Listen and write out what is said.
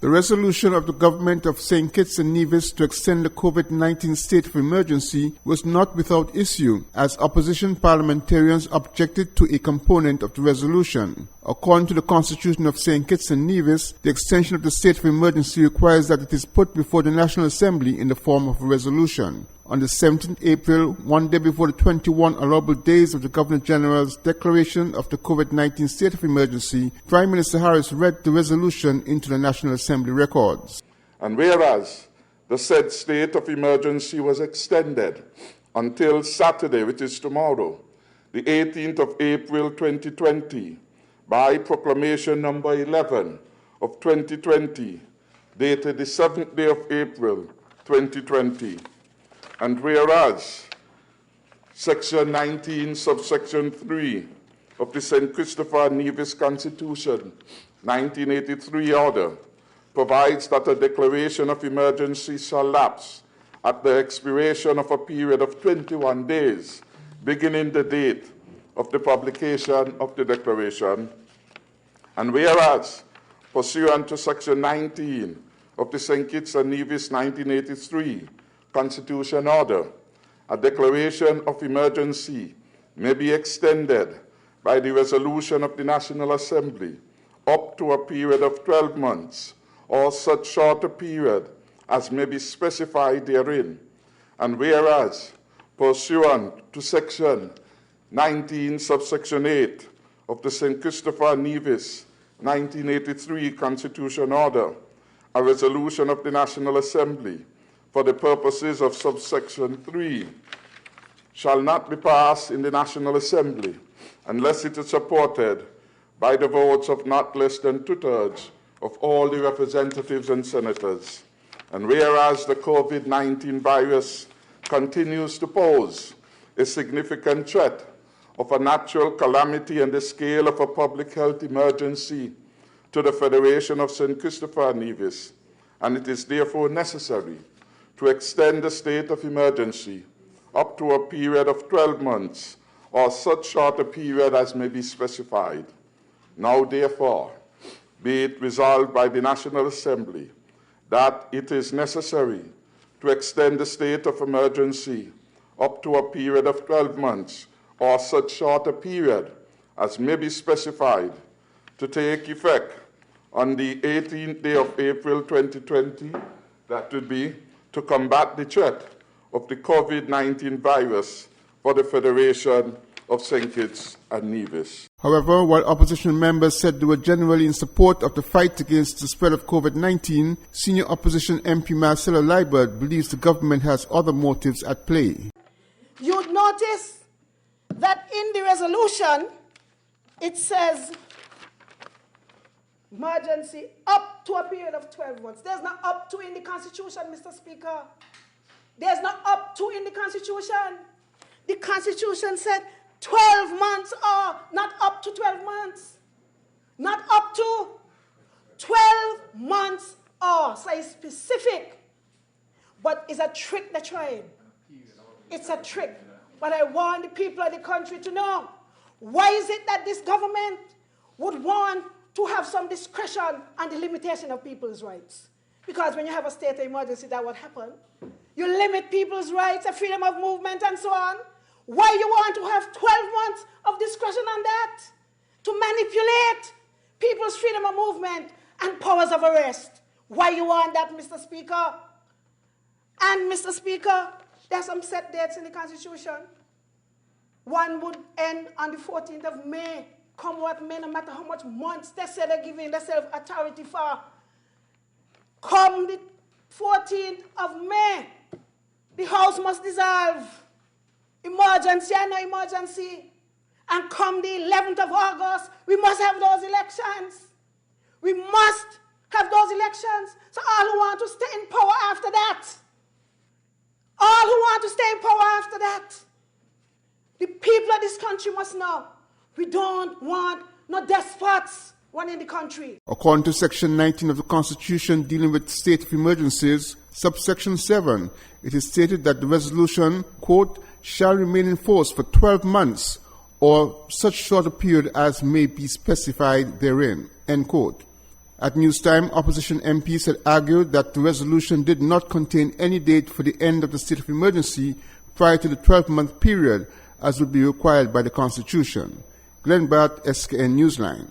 The resolution of the government of St. Kitts and Nevis to extend the COVID-19 state of emergency was not without issue, as opposition parliamentarians objected to a component of the resolution. According to the Constitution of St. Kitts and Nevis, the extension of the state of emergency requires that it is put before the National Assembly in the form of a resolution. On the 17th April, one day before the 21 allowable days of the Governor-General's declaration of the COVID-19 state of emergency, Prime Minister Harris read the resolution into the National Assembly records. And whereas the said state of emergency was extended until Saturday, which is tomorrow, the 18th of April 2020, by Proclamation number 11 of 2020, dated the 7th day of April 2020, and whereas Section 19, subsection 3 of the St. Christopher Nevis Constitution, 1983 order, provides that a declaration of emergency shall lapse at the expiration of a period of 21 days, beginning the date of the publication of the declaration. And whereas, pursuant to Section 19 of the St. Kitts and Nevis 1983 Constitution order, a declaration of emergency may be extended by the resolution of the National Assembly up to a period of 12 months or such shorter period as may be specified therein. And whereas, pursuant to Section 19, subsection 8 of the St. Christopher Nevis 1983 Constitution order, a resolution of the National Assembly for the purposes of subsection 3 shall not be passed in the National Assembly unless it is supported by the votes of not less than 2/3 of all the representatives and senators. And whereas the COVID-19 virus continues to pose a significant threat of a natural calamity and the scale of a public health emergency to the Federation of St. Christopher Nevis, and it is therefore necessary to extend the state of emergency up to a period of 12 months or such shorter period as may be specified. Now, therefore, be it resolved by the National Assembly that it is necessary to extend the state of emergency up to a period of 12 months or such shorter period as may be specified to take effect on the 18th day of April 2020, that would be to combat the threat of the COVID-19 virus for the Federation of St. Kitts and Nevis. However, while opposition members said they were generally in support of the fight against the spread of COVID-19, senior opposition MP Marcella Liebert believes the government has other motives at play. You'd notice that in the resolution, it says emergency up to a period of 12 months. There's not up to in the Constitution, Mr. Speaker. There's not up to in the Constitution. The Constitution said 12 months or not up to 12 months. Not up to 12 months or. So it's specific. But it's a trick they're trying. It's a trick. But I want the people of the country to know, why is it that this government would want to have some discretion on the limitation of people's rights? Because when you have a state of emergency, that what happen. You limit people's rights, the freedom of movement, and so on. Why you want to have 12 months of discretion on that? To manipulate people's freedom of movement and powers of arrest. Why you want that, Mr. Speaker? And, Mr. Speaker, there are some set dates in the Constitution. One would end on the 14th of May. Come what may, no matter how much months they say they're giving themselves authority for. Come the 14th of May, the House must dissolve. Emergency and no emergency. And come the 11th of August, we must have those elections. We must have those elections. So all who want to stay in power after that, all who want to stay in power after that, the people of this country must know, we don't want no despots running the country. According to Section 19 of the Constitution dealing with state of emergencies, subsection 7, it is stated that the resolution, quote, shall remain in force for 12 months or such shorter period as may be specified therein, end quote. At Newstime, opposition MPs had argued that the resolution did not contain any date for the end of the state of emergency prior to the 12-month period, as would be required by the Constitution. Glenn Barrett, SKN Newsline.